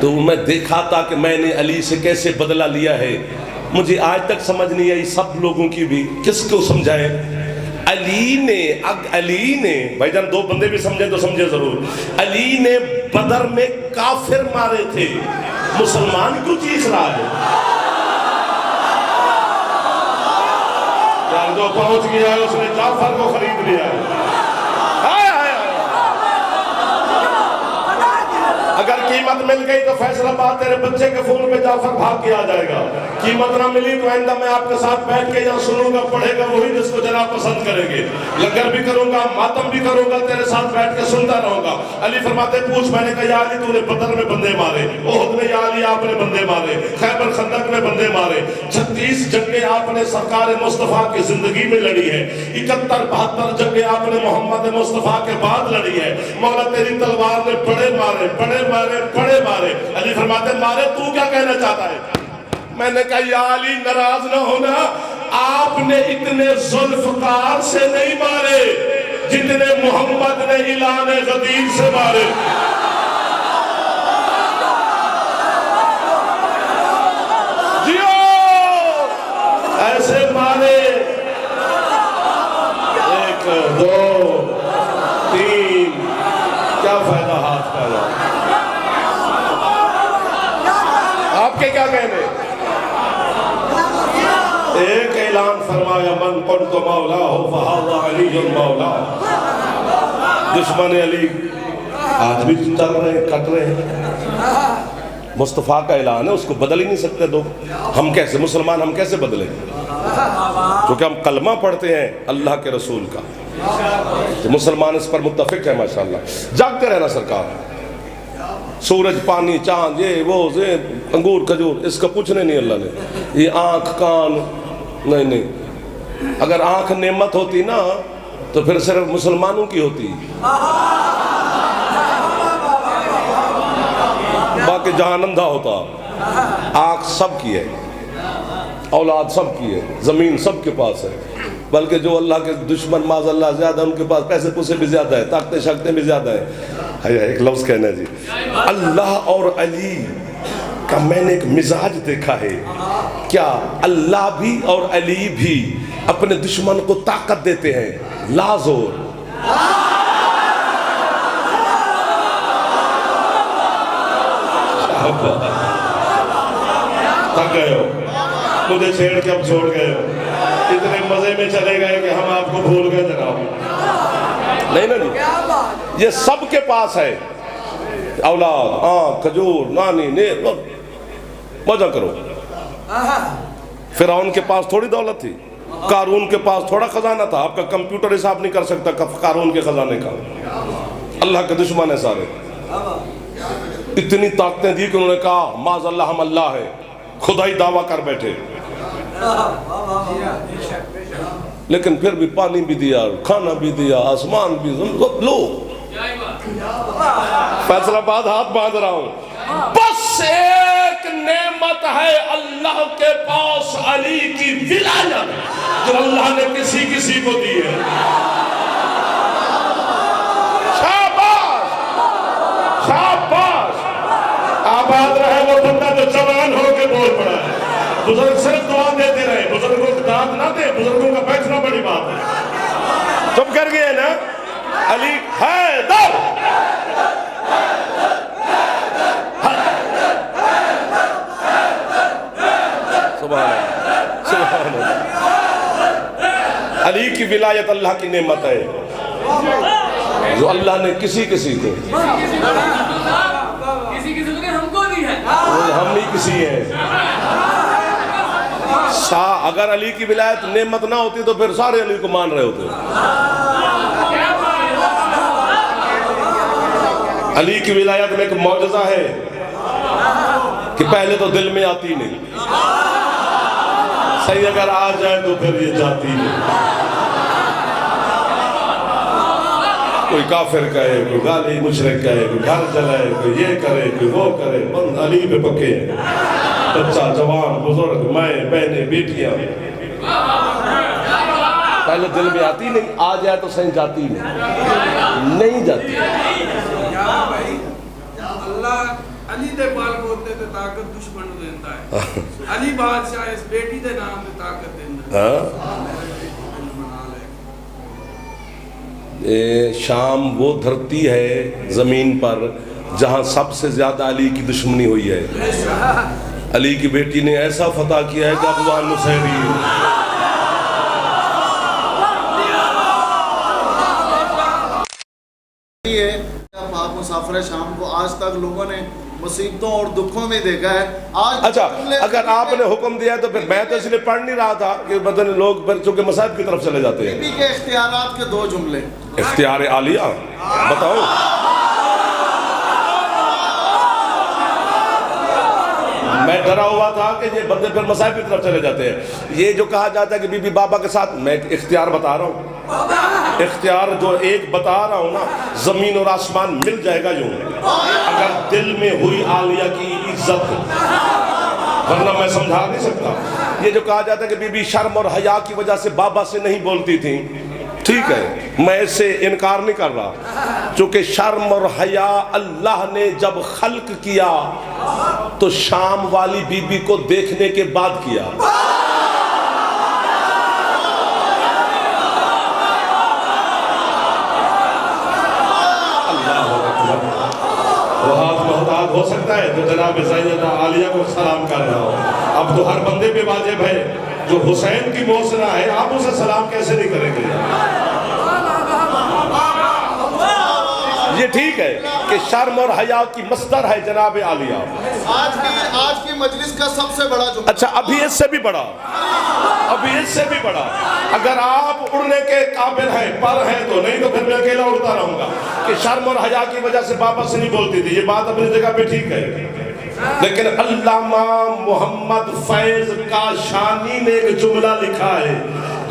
A: تو میں دیکھا تھا کہ میں نے علی سے کیسے بدلہ لیا ہے. مجھے آج تک سمجھ نہیں آئی سب لوگوں کی بھی، کس کو سمجھائیں. علی نے بھائی جان دو بندے بھی سمجھے تو سمجھے ضرور. علی نے بدر میں کافر مارے تھے، مسلمان کیوں چیخ رہا ہے؟ یار جو پہنچ گیا ہے اس نے جعفر کو خرید لیا ہے. اگر قیمت مل گئی تو فیصل آباد تیرے بچے کے فون پہ جعفر بھاگ کے آ جائے گا. قیمت نہ ملی تو آئندہ میں آپ کے ساتھ بیٹھ کے یہاں سنوں گا، پڑھے گا وہی جس کو جناب پسند کریں گے. لنگر بھی کروں گا، ماتم بھی کروں گا، تیرے ساتھ بیٹھ کے سنتا رہوں گا. علی فرماتے پوچھ. میں نے کہا یا علی تو نے بدر میں بندے مارے، احد میں یا علی آپ نے بندے مارے، خیبر خندق میں بندے مارے، 36 جنگیں آپ نے سرکار مصطفیٰ کی زندگی میں لڑی ہے، 71-72 جنگیں آپ نے محمد مصطفیٰ کے بعد لڑی ہے. مولا تیری تلوار نے بڑے مارے بڑے مارے. علی فرماتے مارے تو کیا کہنا چاہتا ہے؟ میں نے کہا یا علی ناراض نہ ہونا، آپ نے اتنے ذوالفقار سے نہیں مارے جتنے محمد نے اعلان غدیر سے مارے. جیو ایسے مارے 1 2 3 کیا فائدہ ہاتھ پھیلا. آپ کے کیا کہنے؟ ایک اعلان فرمایا من قلت مولا ہو فہذا علی مولا. دشمن علی آج بھی چل رہے ہیں، کٹ رہے ہیں. مصطفیٰ کا اعلان ہے، اس کو بدل ہی نہیں سکتے دو. ہم کیسے مسلمان ہم کیسے بدلیں؟ کیونکہ ہم کلمہ پڑھتے ہیں اللہ کے رسول کا. مسلمان اس پر متفق ہے ماشاءاللہ. جاگتے رہنا سرکار. سورج پانی چاند یہ وہ انگور کھجور اس کا پوچھنے نہیں اللہ نے. یہ آنکھ کان نہیں. اگر آنکھ نعمت ہوتی نا تو پھر صرف مسلمانوں کی ہوتی، باقی جہان اندھا ہوتا۔ آنکھ سب کی ہے، اولاد سب کی ہے، زمین سب کے پاس ہے، بلکہ جو اللہ کے دشمن معاذ اللہ زیادہ ان کے پاس پیسے پوسے بھی زیادہ ہے، طاقتیں شکتیں بھی زیادہ ہے۔ ایک لفظ کہنا ہے جی، اللہ اور علی کا میں نے ایک مزاج دیکھا ہے، کیا اللہ بھی اور علی بھی اپنے دشمن کو طاقت دیتے ہیں؟ لا زور۔ تھک گئے ہو، مجھے چھیڑ کے اب چھوڑ گئے ہو، اتنے مزے میں چلے گئے کہ ہم آپ کو بھول گئے جناب۔ نہیں نا جی، یہ سب کے پاس ہے، اولاد، آنکھ، کھجور، نانی، نیر، مزہ کرو۔ فرعون کے پاس تھوڑی دولت تھی، قارون کے پاس تھوڑا خزانہ تھا، آپ کا کمپیوٹر حساب نہیں کر سکتا قارون کے خزانے کا۔ اللہ کے دشمن ہے سارے، اتنی طاقتیں دی کہ انہوں نے کہا معاذ اللہ ہم اللہ ہے، خدائی دعویٰ کر بیٹھے، لیکن پھر بھی پانی بھی دیا، کھانا بھی دیا، آسمان بھی، لو فیصلہ باد ہاتھ باندھ رہا ہوں، بس ایک نعمت ہے اللہ کے پاس، علی کی ولایت، جو اللہ نے کسی کسی کو دی ہے۔ شاباش شاباش، آباد رہے وہ بندہ جو جوان ہو کے بول پڑا ہے۔ بزرگ صرف دعا دیتے رہے، بزرگوں کو داد نہ دے، بزرگوں کا بیٹھنا بڑی بات ہے۔ تم کر گئے نا، علی حیدر، سبحان اللہ، سبحان اللہ۔ علی کی ولایت اللہ کی نعمت ہے جو اللہ نے کسی کسی کو، ہم ہی کسی ہیں۔ اگر علی کی ولایت نعمت نہ ہوتی تو پھر سارے علی کو مان رہے ہوتے۔ علی کی ولایت میں ایک معجزہ ہے کہ پہلے تو دل میں آتی نہیں، صحیح اگر آ جائے تو پھر یہ جاتی نہیں۔ کوئی کافر کہے، کوئی غالی مشرک کہے، کوئی گھر جلائے، کوئی یہ کرے، کوئی وہ کرے، بند علی پہ پکے ہیں، بچہ، جوان، بزرگ، مائیں، بہنیں، بیٹیاں، پہلے دل میں آتی نہیں، آ جائے تو صحیح جاتی نہیں جاتی۔
D: اللہ علی دے بال بولتے تے طاقت دشمن نوں دیندا ہے، علی بادشاہ اس بیٹی دے نام تے طاقت دیندا ہے۔
A: شام وہ دھرتی ہے زمین پر جہاں سب سے زیادہ علی کی دشمنی ہوئی ہے۔ علی کی بیٹی نے ایسا فتح کیا ہے کہ افغان نصیری
C: آپ مسافر شام کو آج تک لوگوں نے مصیبتوں اور دکھوں میں دیکھا ہے۔ آج
A: اچھا، اگر آپ نے حکم دیا ہے تو پھر میں تو اس لیے پڑھ نہیں رہا تھا کہ بدن لوگ چونکہ مصائب کی طرف چلے جاتے ہیں۔
C: بی بی کے اختیارات کے دو جملے،
A: اختیار عالیہ بتاؤ۔ میں ڈرا ہوا تھا کہ یہ بندے پھر مصائب کی طرف چلے جاتے ہیں۔ یہ جو کہا جاتا ہے کہ بی بی بابا کے ساتھ، میں اختیار بتا رہا ہوں، اختیار جو ایک بتا رہا ہوں نا، زمین اور آسمان مل جائے گا یوں اگر دل میں ہوئی عالیہ کی عزت، ورنہ میں سمجھا نہیں سکتا۔ یہ جو کہا جاتا ہے کہ بی بی شرم اور حیا کی وجہ سے بابا سے نہیں بولتی تھی، ٹھیک ہے، میں اس سے انکار نہیں کر رہا، چونکہ شرم اور حیا اللہ نے جب خلق کیا تو شام والی بی بی کو دیکھنے کے بعد کیا۔ وہ ہاتھ محتاط ہو سکتا ہے جو جناب سیدہ عالیہ کو سلام کر رہا ہو، اب تو ہر بندے پہ واجب ہے، جو حسین کی موسنا ہے آپ اسے سلام کیسے نہیں کریں گے؟ یہ ٹھیک ہے کہ شرم اور حیا کی مصدر ہے جناب عالیہ۔
C: آج کی مجلس کا سب سے بڑا جملہ،
A: اچھا ابھی اس سے بھی بڑا، ابھی اس سے بھی بڑا، اگر آپ اڑنے کے قابل ہیں، پر ہیں تو، نہیں تو پھر میں اکیلا اڑتا رہوں گا کہ شرم اور حیا کی وجہ سے بابا سے نہیں بولتی تھی، یہ بات اپنی جگہ پہ ٹھیک ہے، لیکن علامہ محمد فیض کاشانی نے ایک جملہ لکھا ہے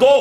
A: 2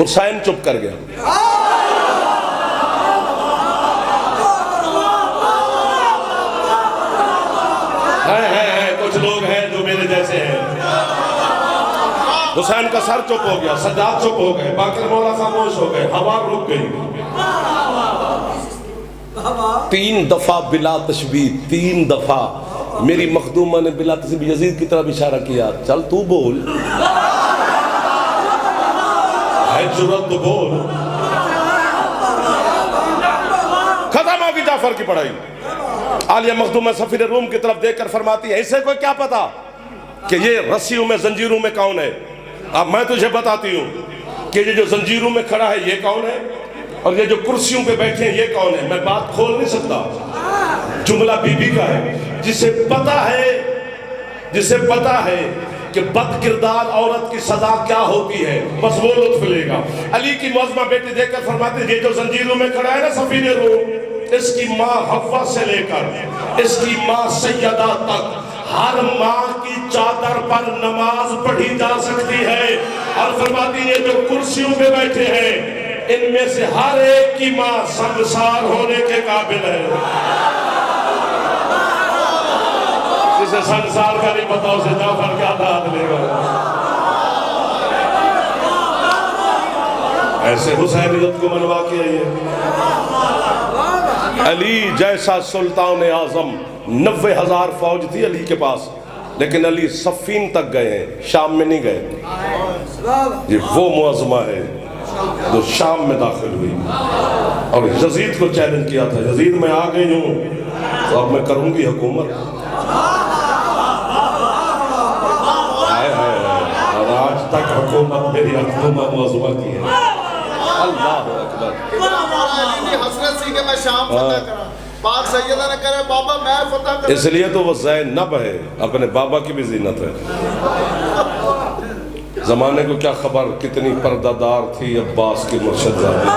A: حسین چپ کر گیا. کچھ لوگ ہیں جو میرے جیسے ہیں. حسین کا سر چپ ہو گیا, سجاد چپ ہو گئے, باقر مولا خاموش ہو گئے, ہوا رک گئی. 3 دفعہ بلا تشبیہ, 3 دفعہ میری مخدومہ نے بلا تشبیہ یزید کی طرف اشارہ کیا, چل تو بول, ہے جرأت تو بول. ختم ہوگی جعفر کی پڑھائی. عالیہ مخدومہ سفیر روم کی طرف دیکھ کر فرماتی ہے, اسے کوئی کیا پتا کہ یہ رسیوں میں زنجیروں میں کون ہے. اب میں تجھے بتاتی ہوں کہ یہ جو زنجیروں میں کھڑا ہے یہ کون ہے, اور یہ جو کرسیوں پہ بیٹھے ہیں یہ کون ہے. میں بات کھول نہیں سکتا, جملہ بی بی کا ہے. جسے پتا ہے کہ بد کردار عورت کی سزا کیا ہوتی ہے, بس وہ لطف لے گا. علی کی معظمہ بیٹی دیکھ کر فرماتے ہیں, یہ جو زنجیروں میں کھڑا ہے نا سفیر روم, اس کی ماں حوا سے لے کر اس کی ماں سیدہ تک ہر ماں کی چادر پر نماز پڑھی جا سکتی ہے. اور فرماتی ہیں یہ جو کرسیوں پہ بیٹھے ہیں ان میں سے ہر ایک کی ماں سنگسار ہونے کے قابل ہے. جسے سنگسار کا نہیں پتا اسے جعفر کیا داد لے گا. ایسے حسینیت کو منوا کے آئیے. علی جیسا سلطان اعظم 90,000 فوج تھی علی کے پاس, لیکن علی صفین تک گئے ہیں, شام میں نہیں گئے. یہ وہ معظمہ ہے جو شام میں داخل ہوئی اور یزید کو چیلنج کیا تھا, یزید میں آ گئی ہوں تو اب میں کروں گی حکومت. اور آج تک حکومت میری حکومت معظمہ کی ہے. اللہ اکبر.
C: علی نے حسرت سی کہ میں شام فتح کرا, پاک سیدہ نے کہا بابا میں فتح کرا.
A: اس لیے تو وہ زینب ہے, اپنے بابا کی بھی زینت ہے. زمانے کو کیا خبر کتنی پردہ دار تھی عباس کی مرشد زادی.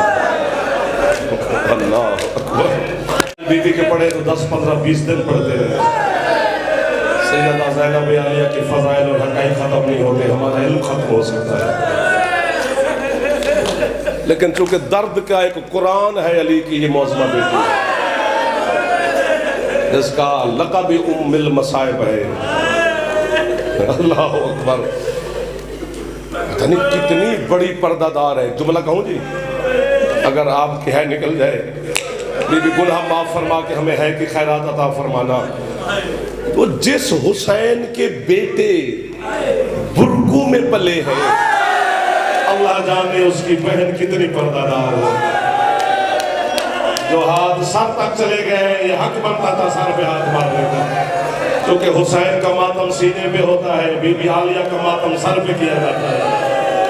A: اللہ اکبر. بی بی کے پڑھے تو 10 15 20 دن پڑھتے رہے. سیدہ زینب عالیہ کی فضائل اور حقائق ختم نہیں ہوتے, ہمارا علم ختم ہو سکتا ہے. لیکن چونکہ درد کا ایک قرآن ہے علی کی یہ معظمہ بیٹی, اس کا لقب ام المصائب ہے. اللہ اکبر. پتہ نہیں کتنی بڑی پردہ دار ہے. جملہ کہوں جی, اگر آپ کی ہے نکل جائے, بی بی گناہ معاف فرما کے ہمیں ہے کی خیرات عطا فرمانا. وہ جس حسین کے بیٹے برگو میں پلے ہیں, اللہ جانے اس کی بہن کتنی پردہ دار ہو. جو ہاتھ سر تک چلے گئے, یہ حق بنتا تھا سر پہ ہاتھ مارنے کا, کیونکہ حسین کا ماتم سینے پہ ہوتا ہے, بی بی عالیہ کا ماتم سر پہ کیا جاتا ہے.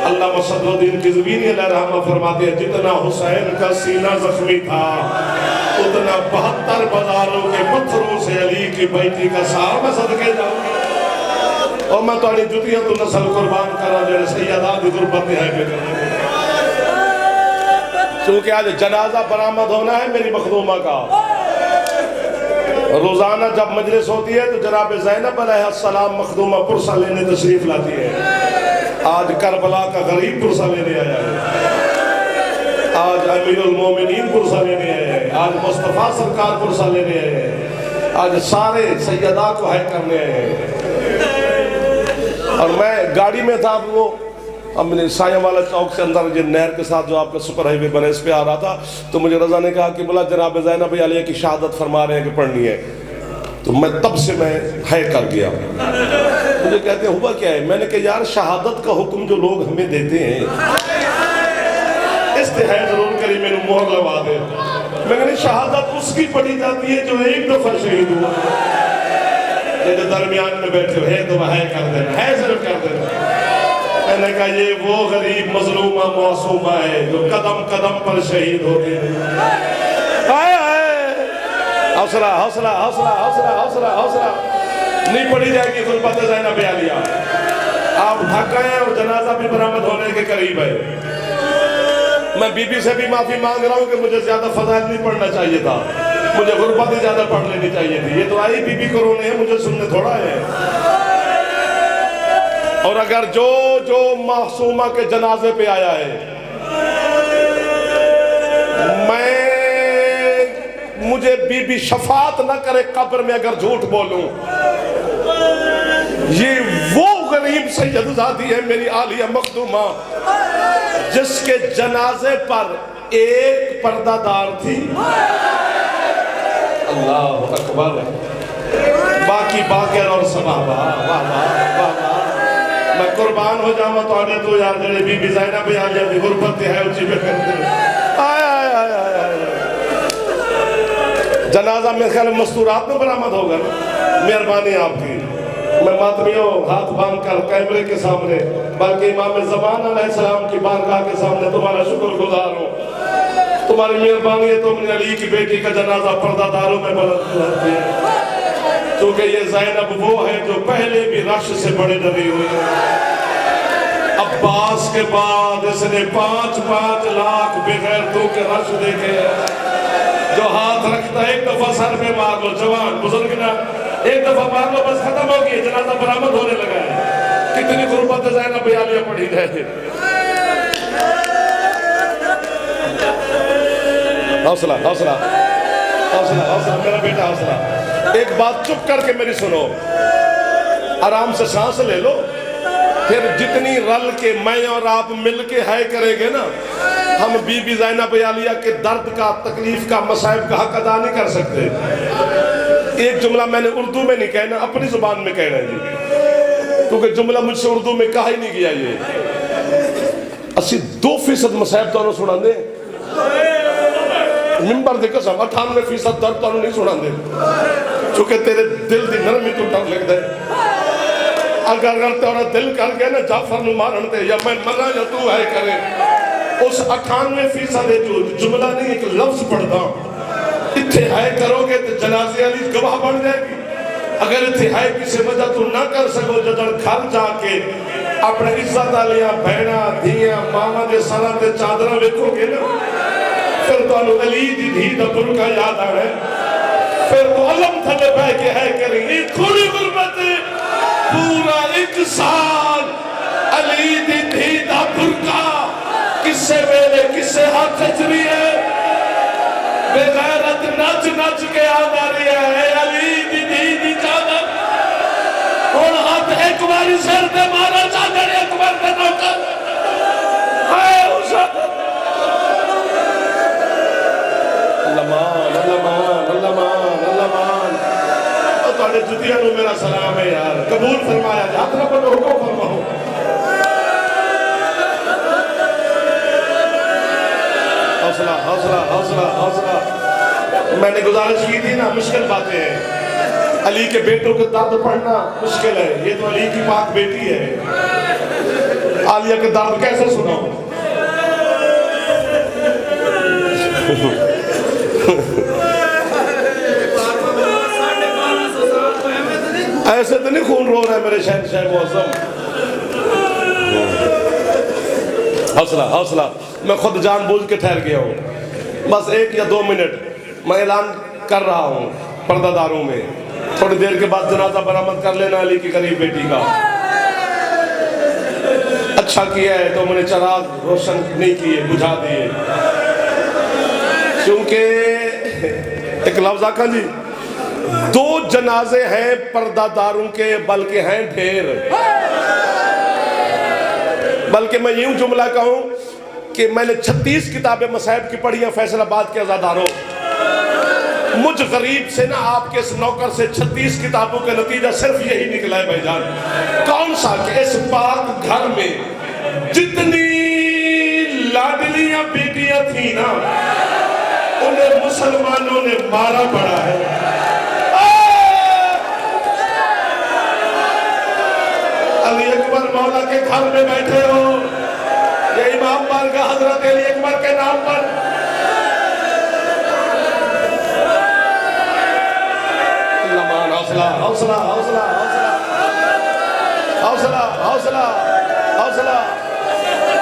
A: علامہ صدر الدین قزوینی علیہ رحمہ فرماتے ہیں, جتنا حسین کا سینہ زخمی تھا اتنا 72 بازاروں کے پتھروں سے علی کی بیٹی کا سار میں صدقے جاؤں. اور میں تو اڑی جتیاں تو نسل قربان کرا جیسے سیدہ دی غربت ہے پہ کرنے. چونکہ آج جنازہ برآمد ہونا ہے میری مخدومہ کا. روزانہ جب مجلس ہوتی ہے تو جناب زینب علیہ السلام مخدومہ پرسہ لینے تشریف لاتی ہے. آج کربلا کا غریب پرسہ لینے آیا ہے, آج امیر المومنین پرسہ لینے آئے ہیں, آج مصطفیٰ سرکار پرسہ لینے آئے ہیں, آج سارے سیدہ کو ہے کرنے آئے ہیں. اور میں گاڑی میں تھا, وہ اپنے سایہ والا چوک سے اندر یہ نہر کے ساتھ جو آپ کا سپر ہائی وے بنے اس پہ آ رہا تھا, تو مجھے رضا نے کہا کہ بلا جناب زینب عالیہ کی شہادت فرما رہے ہیں کہ پڑھنی ہے. تو میں تب سے میں ہے کر گیا. مجھے کہتے ہیں ہوا کیا ہے, میں نے کہا یار شہادت کا حکم جو لوگ ہمیں دیتے ہیں استحاء ضرور کری میں نے مہر لگوا دے. میں کہا شہادت اس کی پڑھی جاتی ہے جو ایک دفعہ شہید ہوا. یہ جو درمیان میں بیٹھے ہوئے تو وہ ہے کر دینا, ہے صرف کر دینا. میں نے کہا یہ وہ غریب مظلومہ معصومہ ہے جو قدم قدم پر شہید ہوتے ہیں. حوصلہ حوصلہ حوصلہ حوصلہ حوصلہ حوصلہ. نہیں پڑھی جائے گی غربت زینب عالیہ. آپ تھک گئے ہیں اور جنازہ بھی برآمد ہونے کے قریب ہے. میں بی بی سے بھی معافی مانگ رہا ہوں کہ مجھے زیادہ فضائل نہیں پڑھنا چاہیے تھا, مجھے غربت ہی زیادہ پڑھ لینی چاہیے تھی. یہ تو آئی بی بی کو رونے ہیں, مجھے سننے تھوڑا ہے. اور اگر جو معصومہ کے جنازے پہ آیا ہے مجھے بی بی شفاعت نہ کرے قبر میں اگر جھوٹ بولوں. یہ وہ غریب سید زادی ہے میری عالیہ مخدومہ جس کے جنازے پر ایک پردہ دار تھی. اللہ اکبر. باقی باقر اور صحابہ واہ واہ واہ واہ. میں قربان ہو جاؤں تو آنے تو یار میرے بی بی زینب بھی آ جاتی غربت ہے اچھی پہ کرتے جنازہ میرے خیال مستورات میں برآمد ہوگا. مہربانی آپ کی. میں ماتمیوں ہاتھ باندھ کر کیمرے کے سامنے بلکہ امام زمان علیہ السلام کی بارگاہ کے سامنے تمہارا شکر گزار ہوں. تمہاری مہربانی ہے تم نے علی کی بیٹی کا جنازہ پردہ داروں میں بلند کرتی ہے. کیونکہ یہ زینب وہ ہے جو پہلے بھی رش سے بڑی ڈری ہوئی ہے. عباس کے بعد اس نے 5 لاکھ بغیر تو کے رش دیکھے ہیں. جو ہاتھ رکھتا ہے ایک دفعہ سر پہ مار لو. جوان بزرگ نا ایک دفعہ مار لو بس ختم ہو گئی. جنازہ برآمد ہونے لگا ہے. کتنی غربت زینب عالیہ پڑھی جائے. حوصلہ حوصلہ حوصلہ حوصلہ میرا بیٹا حوصلہ. ایک بات چپ کر کے میری سنو. آرام سے سانس لے لو. پھر جتنی رل کے میں اور آپ مل کے ہے کریں گے نا ہم بی بی زینب عالیہ کے درد کا تکلیف کا مصائب کا حق ادا نہیں کر سکتے. ایک جملہ میں نے اردو میں نہیں کہنا اپنی زبان میں کہنا ہے جی کیونکہ جملہ مجھ سے اردو میں کہا ہی نہیں گیا. یہ 82% مصائب تو سنا دے ممبر دے قسم 98% درد تو نہیں سنا دے چونکہ تیرے دل دی نرمی تو ڈر لگ دے. اگر تیرا دل کر گئے نا جعفر نو مارن دے یا میں مرا یا تو ہے کرے اس 98% جو جملہ نہیں ایک لفظ پڑھتا اتھے ہے کرو گے تو جنازے علی گواہ بن جائے گی. اگر اتھے ہے کسی وجہ تو نہ کر سکو جدر گھر جا کے اپنے عزت علیہ بہنا دھیاں ماما دے سالہ دے چادرہ ویکھو گے نا پھر تو انہوں علی دی دھی دا برکہ یاد آ رہے. پھر تو علم تھلے بہ کے ہے کریں گے تھوڑی غربت پورا 1 سال علی دی دھی دا برکہ کسے ویلے کسے ہاتھ چچری ہے بے غیرت نچ نچ کے آدھا رہی ہے علی دی دھی دی چادر اور ہاتھ ایک باری سر دے مارا چادر ایک بار دے نوکر ہے حسن. اللہ مان اللہ مان اللہ مان اللہ مان. اور تھوڑے جدیاں نو میرا سلام ہے یار قبول فرمایا ہاتھ نہ پڑھو حکم فرماؤ. حوصلہ حوصلہ حوصلہ حوصلہ. میں نے گزارش کی تھی نا مشکل باتیں ہیں. علی کے بیٹوں کے درد پڑھنا مشکل ہے. یہ تو علی کی پاک بیٹی ہے. عالیہ کے درد کیسے سنو. ایسے تو نہیں خون رو رہا ہے میرے شہنشاہ معظم. حوصلہ حوصلہ. میں خود جان بوجھ کے ٹھہر گیا ہوں. بس 1 یا 2 منٹ میں اعلان کر رہا ہوں پردہ داروں میں. تھوڑی دیر کے بعد جنازہ برآمد کر لینا علی کی قریب بیٹی کا. اچھا کیا ہے تو میں نے چراغ روشن نہیں کیے بجھا دیے کیونکہ ایک لفظ آکھا جی 2 جنازے ہیں پردہ داروں کے بلکہ ہیں ڈھیر. بلکہ میں یوں جملہ کہوں کہ میں نے 36 کتابیں مصائب کی پڑھی ہیں فیصل آباد کے عزاداروں. مجھ غریب سے نا آپ کے اس نوکر سے 36 کتابوں کا نتیجہ صرف یہی نکلا ہے بھائی جان. کون سا کہ اس پاک گھر میں جتنی لاڈلیاں بیٹیاں تھیں نا انہیں مسلمانوں نے مارا پڑا ہے. علی اکبر مولا کے گھر میں بیٹھے ہو یہ امام بارگاہ حضرت علی اکبر کے نام پر حوصلہ حوصلہ حوصلہ حوصلہ حوصلہ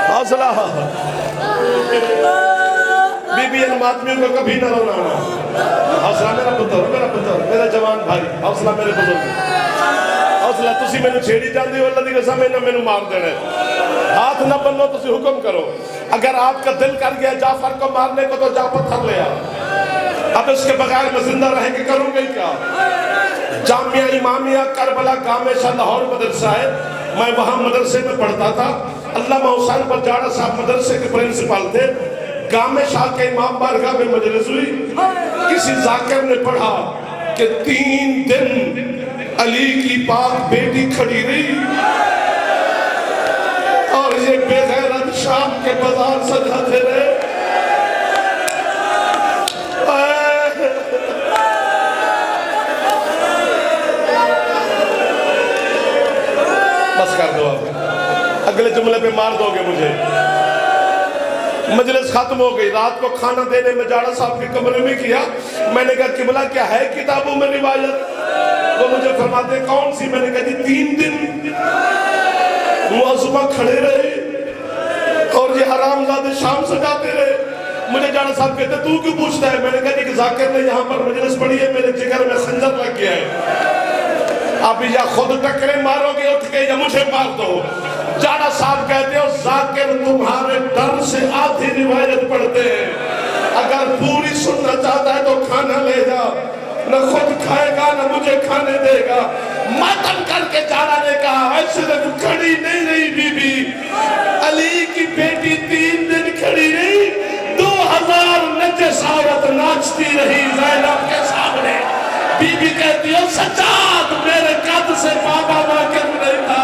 A: حوصلہ حوصلہ. بی بی ان ماتمیوں کو کبھی نہ رونا. حوصلہ میرا پتر میرا جوان بھائی. حوصلہ میرے بزرگ. حوصلہ تسی میں نے چھیڑی جاندی ہو اللہ دی قسم میں نہ میں نے مار دینا. ہاتھ نہ بنو تسی حکم کرو. اگر آپ کا دل کر گیا جعفر کو مارنے کو تو جا پتھر لے آ، اب اس کے بغیر میں زندہ رہ کے کروں گی کیا؟ جامعہ امامیہ کربلا گامے شاہ لاہور مدرسہ ہے، میں وہاں مدرسے میں پڑھتا تھا، علامہ حسین بجاڑا صاحب مدرسے کے پرنسپل تھے، گامے شاہ کے امام بارگاہ میں مجلس ہوئی، کسی ذاکر نے پڑھا کہ 3 دن علی کی پاک بیٹی کھڑی رہی اور یہ بے غیرت شام کے بازار سجاتے رہے۔ بس کر دو آپ، اگلے جملے پہ مار دو گے مجھے۔ مجلس ختم ہو گئی، رات کو کھانا دینے میں جاڑا صاحب کے کمرے میں کیا، میں نے کہا قبلہ کیا ہے کتابوں میں روایت؟ وہ مجھے فرماتے کون سی؟ میں نے کہا جی 3 دن معظمہ کھڑے رہے اور یہ حرامزادے شام سجاتے رہے۔ مجھے جاڑا صاحب کہتے تو کیوں پوچھتا ہے؟ میں نے کہا جی کہ ذاکر نے یہاں پر مجلس پڑھی ہے، میرے جگر میں خنجر لگ گیا ہے، اب یا خود ٹکرے مارو گے اٹھ کے یا مجھے مار دو۔ جاڑا صاحب کہتے ہو ذاکر تمہارے ڈر سے آدھی روایت پڑھتے ہیں، اگر پوری سننا چاہتا ہے تو کھانا لے جا، نہ خود کھائے گا نہ مجھے کھانے دے گا۔ ماتم کر کے جاڑا نے کہا صرف کھڑی نہیں رہی بی بی، علی کی بیٹی 3 دن کھڑی رہی، 2000 نجس عورت ناچتی رہی زینب کے سامنے۔ بی بی کہتی ہو سجاد میرے قد سے بابا واقف نہیں تھا،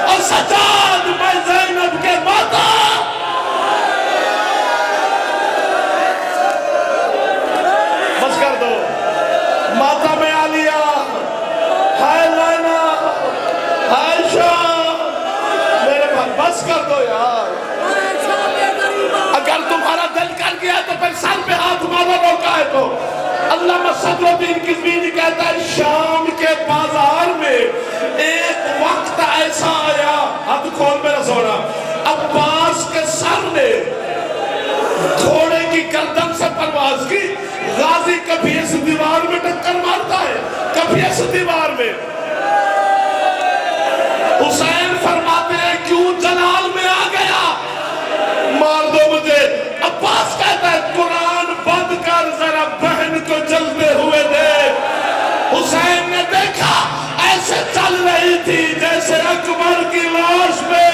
A: اور سجاد میں زینب کے ماتا۔ بس کر دو، ماتا میں عالیہ، ہائے لینا، ہائے شاہ، میرے بھائی بس کر دو یار۔ اگر تمہارا دل کر گیا تو پھر سر پہ ہاتھ مارو، روکا ہے تو۔ علامہ صدر الدین قزوینی کہتا ہے شام کے بازار میں ایک وقت ایسا آیا، ہاتھ کھول میرا سونا، عباس کے سر نے گھوڑے کی گردن سے پرواز کی، غازی کبھی اس دیوار میں ٹکر مارتا ہے کبھی اس دیوار میں۔ حسین فرماتے ہیں کیوں جلال میں آ گیا، مار دو مجھے۔ عباس کہتا ہے قرآن بند کر ذرا بہن کو جلتے ہوئے دے۔ حسین نے دیکھا ایسے چل رہی تھی جیسے اکبر کی لاش میں